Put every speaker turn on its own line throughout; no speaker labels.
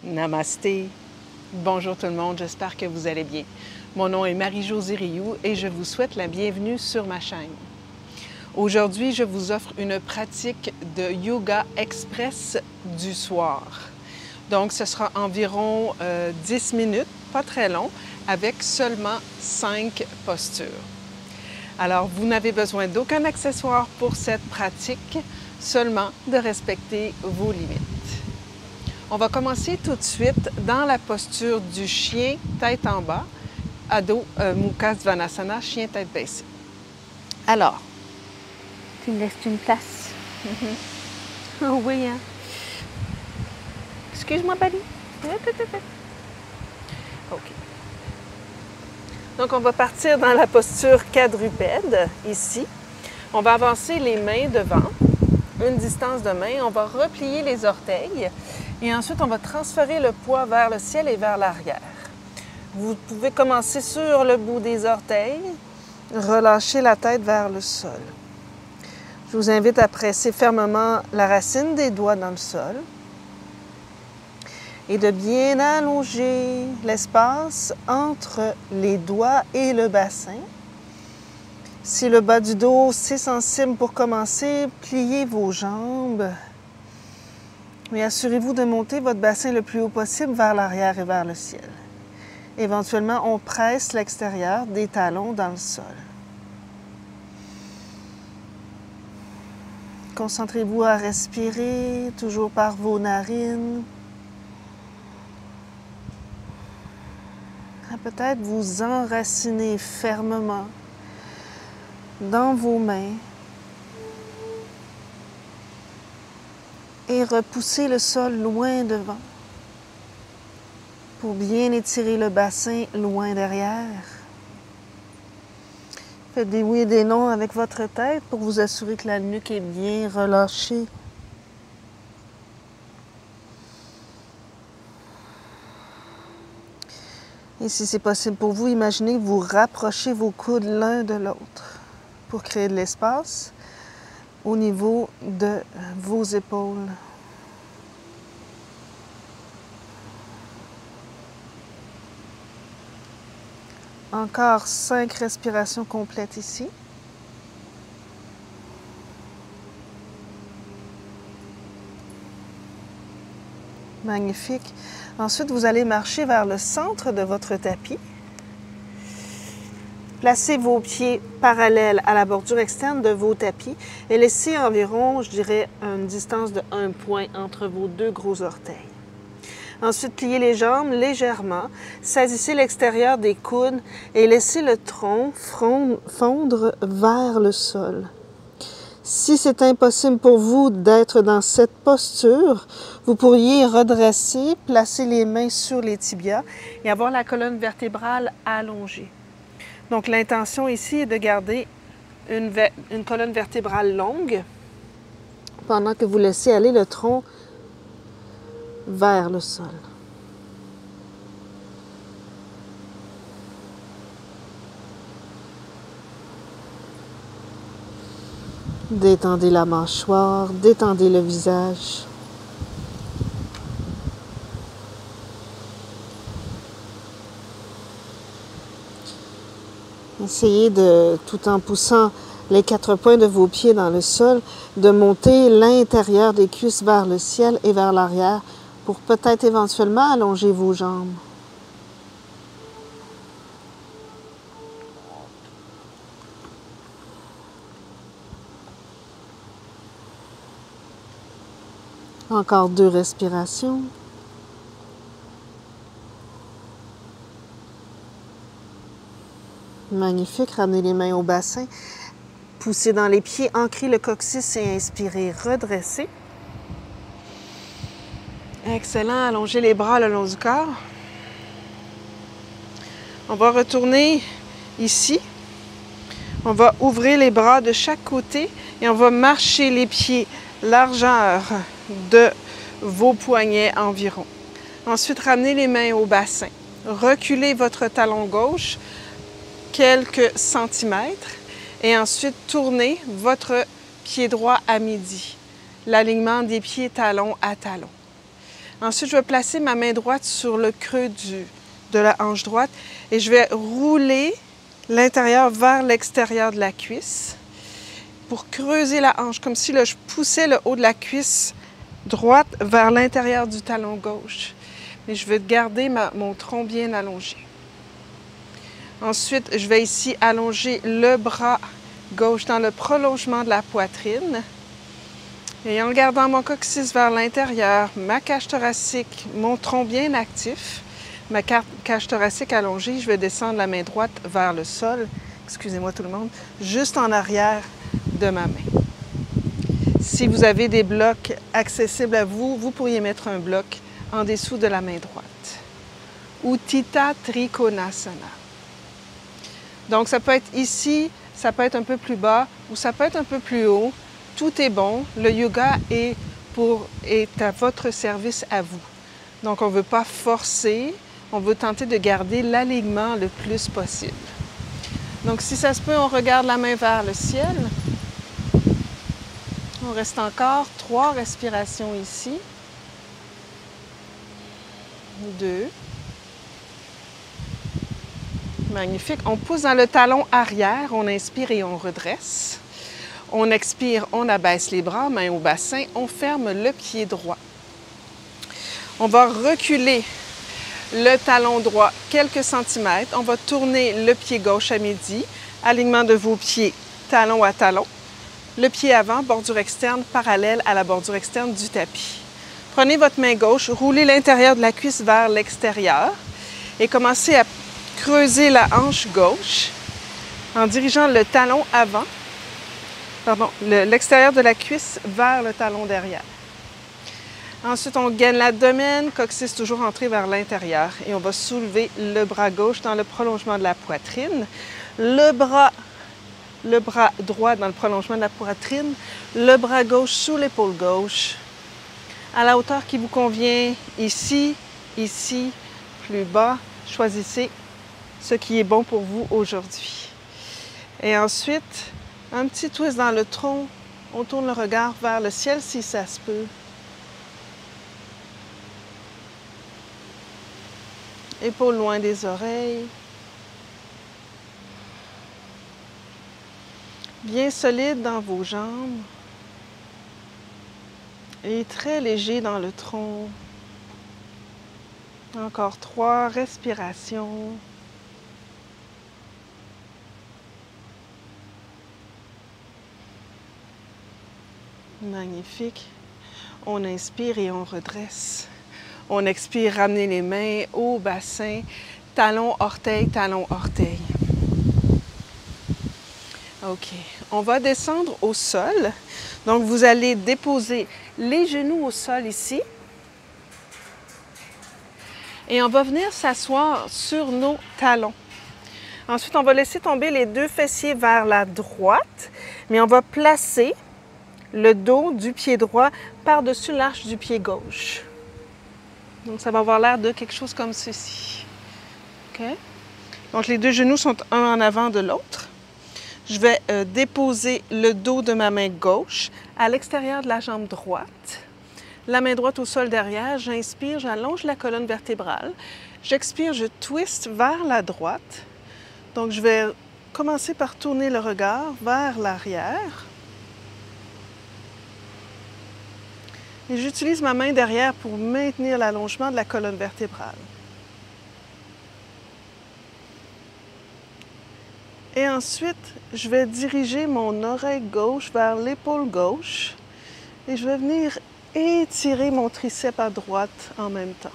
Namasté. Bonjour tout le monde, j'espère que vous allez bien. Mon nom est Marie-Josée Rioux et je vous souhaite la bienvenue sur ma chaîne. Aujourd'hui, je vous offre une pratique de yoga express du soir. Donc, ce sera environ 10 minutes, pas très long, avec seulement 5 postures. Alors, vous n'avez besoin d'aucun accessoire pour cette pratique, seulement de respecter vos limites. On va commencer tout de suite dans la posture du chien tête en bas, Adho Mukha Svanasana, chien tête baissée. Alors,
tu me laisses une place? Oh oui, hein? Excuse-moi, Buddy.
OK. Donc, on va partir dans la posture quadrupède, ici. On va avancer les mains devant, une distance de main. On va replier les orteils et ensuite, on va transférer le poids vers le ciel et vers l'arrière. Vous pouvez commencer sur le bout des orteils, relâcher la tête vers le sol. Je vous invite à presser fermement la racine des doigts dans le sol et de bien allonger l'espace entre les doigts et le bassin. Si le bas du dos, c'est sensible pour commencer, pliez vos jambes. Mais assurez-vous de monter votre bassin le plus haut possible vers l'arrière et vers le ciel. Éventuellement, on presse l'extérieur des talons dans le sol. Concentrez-vous à respirer, toujours par vos narines. À peut-être vous enraciner fermement dans vos mains et repousser le sol loin devant pour bien étirer le bassin loin derrière. Faites des oui et des non avec votre tête pour vous assurer que la nuque est bien relâchée. Et si c'est possible pour vous, imaginez que vous rapprochez vos coudes l'un de l'autre pour créer de l'espace au niveau de vos épaules. Encore 5 respirations complètes ici. Magnifique. Ensuite, vous allez marcher vers le centre de votre tapis. Placez vos pieds parallèles à la bordure externe de vos tapis et laissez environ, je dirais, une distance de 1 point entre vos deux gros orteils. Ensuite, pliez les jambes légèrement, saisissez l'extérieur des coudes et laissez le tronc fondre vers le sol. Si c'est impossible pour vous d'être dans cette posture, vous pourriez redresser, placer les mains sur les tibias et avoir la colonne vertébrale allongée. Donc, l'intention ici est de garder une colonne vertébrale longue pendant que vous laissez aller le tronc vers le sol. Détendez la mâchoire, détendez le visage. Essayez de, tout en poussant les 4 points de vos pieds dans le sol, de monter l'intérieur des cuisses vers le ciel et vers l'arrière pour peut-être éventuellement allonger vos jambes. Encore 2 respirations. Magnifique. Ramenez les mains au bassin. Poussez dans les pieds, ancrez le coccyx et inspirez. Redressez. Excellent. Allongez les bras le long du corps. On va retourner ici. On va ouvrir les bras de chaque côté et on va marcher les pieds largeur de vos poignets environ. Ensuite, ramenez les mains au bassin. Reculez votre talon gauche quelques centimètres et ensuite tournez votre pied droit à midi. L'alignement des pieds talon à talon. Ensuite, je vais placer ma main droite sur le creux de la hanche droite et je vais rouler l'intérieur vers l'extérieur de la cuisse pour creuser la hanche, comme si là, je poussais le haut de la cuisse droite vers l'intérieur du talon gauche. Mais je veux garder mon tronc bien allongé. Ensuite, je vais ici allonger le bras gauche dans le prolongement de la poitrine. Et en gardant mon coccyx vers l'intérieur, ma cage thoracique, mon tronc bien actif, ma cage thoracique allongée, je vais descendre la main droite vers le sol, excusez-moi tout le monde, juste en arrière de ma main. Si vous avez des blocs accessibles à vous, vous pourriez mettre un bloc en dessous de la main droite. Utthita Trikonasana. Donc, ça peut être ici, ça peut être un peu plus bas ou ça peut être un peu plus haut. Tout est bon. Le yoga est à votre service à vous. Donc, on ne veut pas forcer, on veut tenter de garder l'alignement le plus possible. Donc, si ça se peut, on regarde la main vers le ciel. On reste encore 3 respirations ici. 2. Magnifique. On pousse dans le talon arrière, on inspire et on redresse. On expire, on abaisse les bras, main au bassin, on ferme le pied droit. On va reculer le talon droit quelques centimètres. On va tourner le pied gauche à midi, alignement de vos pieds talon à talon. Le pied avant, bordure externe parallèle à la bordure externe du tapis. Prenez votre main gauche, roulez l'intérieur de la cuisse vers l'extérieur et commencez à creuser la hanche gauche en dirigeant le talon avant, l'extérieur de la cuisse vers le talon derrière. Ensuite, on gaine l'abdomen, coccyx toujours entré vers l'intérieur et on va soulever le bras gauche dans le prolongement de la poitrine, le bras droit dans le prolongement de la poitrine, le bras gauche sous l'épaule gauche, à la hauteur qui vous convient, ici, ici, plus bas. Choisissez ce qui est bon pour vous aujourd'hui. Et ensuite, un petit twist dans le tronc. On tourne le regard vers le ciel si ça se peut. Épaules loin des oreilles. Bien solide dans vos jambes. Et très léger dans le tronc. Encore 3 respirations. Magnifique. On inspire et on redresse. On expire, ramenez les mains au bassin, talon, orteil, talon, orteil. OK. On va descendre au sol. Donc, vous allez déposer les genoux au sol ici. Et on va venir s'asseoir sur nos talons. Ensuite, on va laisser tomber les 2 fessiers vers la droite, mais on va placer le dos du pied droit par-dessus l'arche du pied gauche. Donc, ça va avoir l'air de quelque chose comme ceci. OK? Donc, les 2 genoux sont un en avant de l'autre. Je vais déposer le dos de ma main gauche à l'extérieur de la jambe droite. La main droite au sol derrière. J'inspire, j'allonge la colonne vertébrale. J'expire, je twiste vers la droite. Donc, je vais commencer par tourner le regard vers l'arrière. Et j'utilise ma main derrière pour maintenir l'allongement de la colonne vertébrale. Et ensuite, je vais diriger mon oreille gauche vers l'épaule gauche et je vais venir étirer mon triceps à droite en même temps.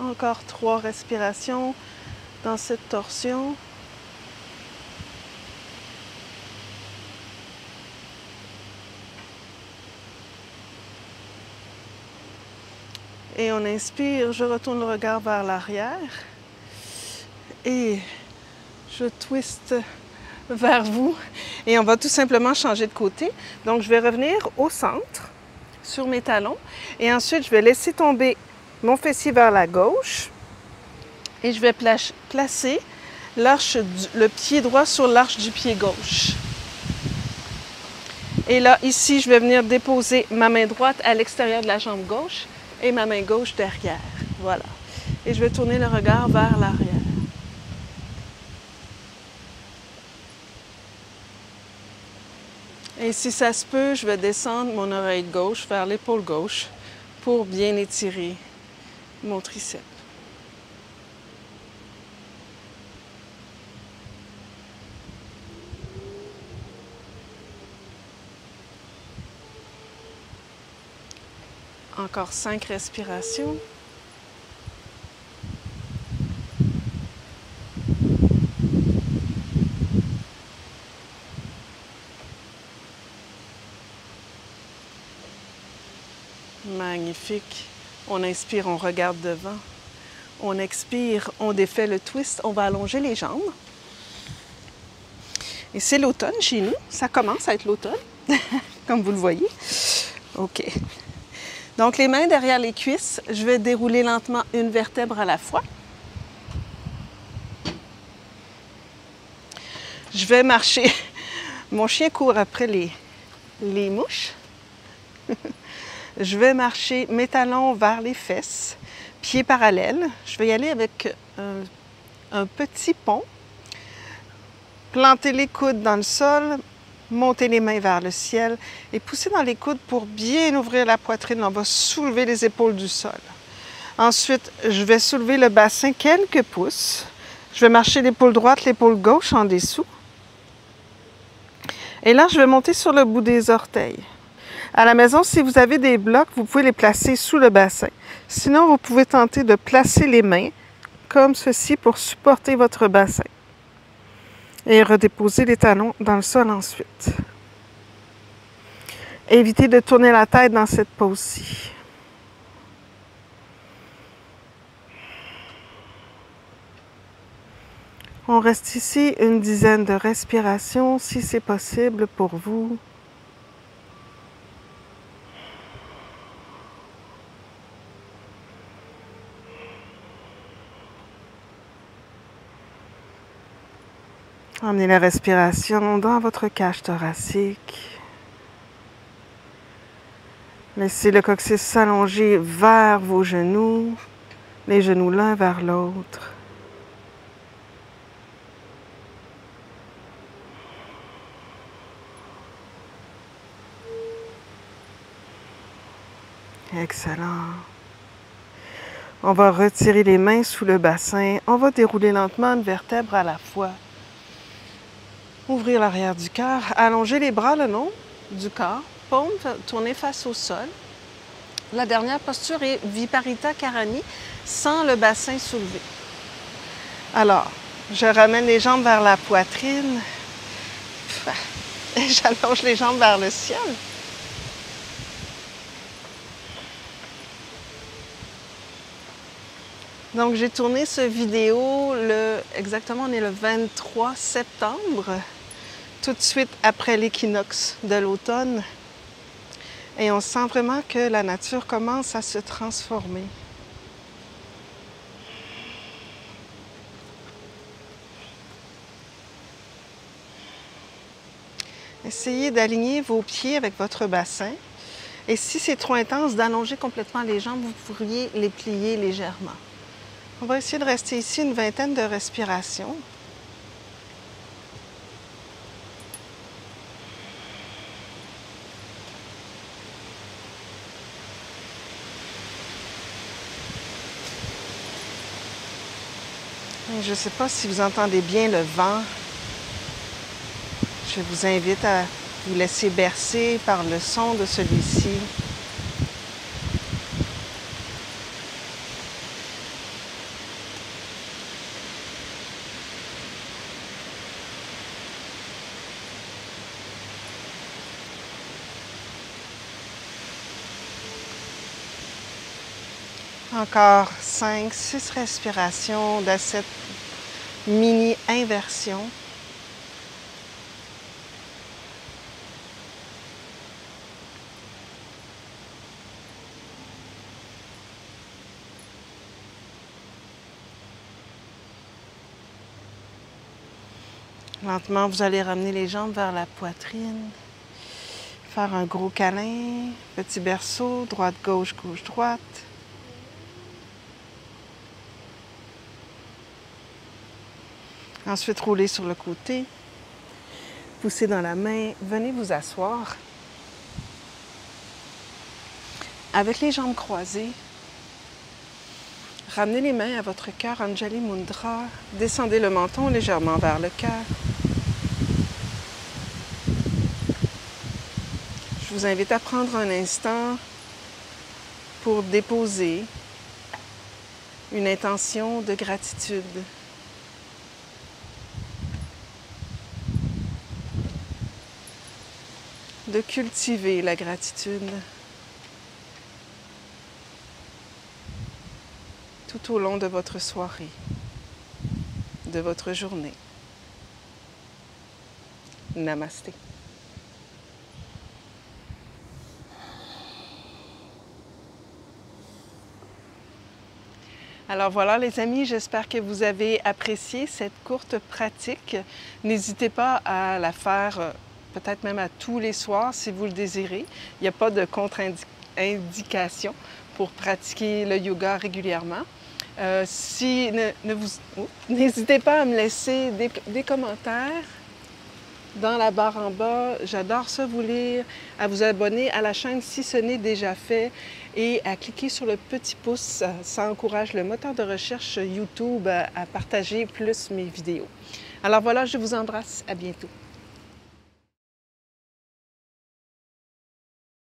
Encore 3 respirations dans cette torsion. Et on inspire, je retourne le regard vers l'arrière et je twiste vers vous et on va tout simplement changer de côté. Donc, je vais revenir au centre sur mes talons et ensuite, je vais laisser tomber mon fessier vers la gauche et je vais placer le pied droit sur l'arche du pied gauche. Et là, ici, je vais venir déposer ma main droite à l'extérieur de la jambe gauche et ma main gauche derrière. Voilà. Et je vais tourner le regard vers l'arrière. Et si ça se peut, je vais descendre mon oreille gauche vers l'épaule gauche pour bien étirer mon triceps. Encore 5 respirations. Magnifique. On inspire, on regarde devant. On expire, on défait le twist. On va allonger les jambes. Et c'est l'automne chez nous. Ça commence à être l'automne, comme vous le voyez. OK. Donc, les mains derrière les cuisses. Je vais dérouler lentement une vertèbre à la fois. Je vais marcher. Mon chien court après les mouches. Je vais marcher mes talons vers les fesses, pieds parallèles. Je vais y aller avec un petit pont. Planter les coudes dans le sol, monter les mains vers le ciel et pousser dans les coudes pour bien ouvrir la poitrine. On va soulever les épaules du sol. Ensuite, je vais soulever le bassin quelques pouces. Je vais marcher l'épaule droite, l'épaule gauche en dessous. Et là, je vais monter sur le bout des orteils. À la maison, si vous avez des blocs, vous pouvez les placer sous le bassin. Sinon, vous pouvez tenter de placer les mains comme ceci pour supporter votre bassin. Et redéposer les talons dans le sol ensuite. Évitez de tourner la tête dans cette pose-ci. On reste ici une dizaine de respirations si c'est possible pour vous. Emmenez la respiration dans votre cage thoracique. Laissez le coccyx s'allonger vers vos genoux, les genoux l'un vers l'autre. Excellent. On va retirer les mains sous le bassin. On va dérouler lentement une vertèbre à la fois. Ouvrir l'arrière du cœur. Allonger les bras le long du corps. Paume tournée face au sol. La dernière posture est Viparita Karani, sans le bassin soulevé. Alors, je ramène les jambes vers la poitrine. J'allonge les jambes vers le ciel. Donc, j'ai tourné cette vidéo, exactement, on est le 23 septembre, tout de suite après l'équinoxe de l'automne. Et on sent vraiment que la nature commence à se transformer. Essayez d'aligner vos pieds avec votre bassin. Et si c'est trop intense, d'allonger complètement les jambes, vous pourriez les plier légèrement. On va essayer de rester ici une vingtaine de respirations. Je ne sais pas si vous entendez bien le vent. Je vous invite à vous laisser bercer par le son de celui-ci. Encore 5, 6 respirations de cette mini-inversion. Lentement, vous allez ramener les jambes vers la poitrine. Faire un gros câlin, petit berceau, droite-gauche, gauche-droite. Ensuite, rouler sur le côté. Poussez dans la main, venez vous asseoir. Avec les jambes croisées, ramenez les mains à votre cœur, Anjali Mudra. Descendez le menton légèrement vers le cœur. Je vous invite à prendre un instant pour déposer une intention de gratitude. De cultiver la gratitude tout au long de votre soirée, de votre journée. Namasté. Alors voilà les amis, j'espère que vous avez apprécié cette courte pratique. N'hésitez pas à la faire peut-être même à tous les soirs si vous le désirez. Il n'y a pas de contre-indication pour pratiquer le yoga régulièrement. N'hésitez pas à me laisser des commentaires dans la barre en bas. J'adore ça vous lire, à vous abonner à la chaîne si ce n'est déjà fait et à cliquer sur le petit pouce. Ça encourage le moteur de recherche YouTube à partager plus mes vidéos. Alors voilà, je vous embrasse. À bientôt.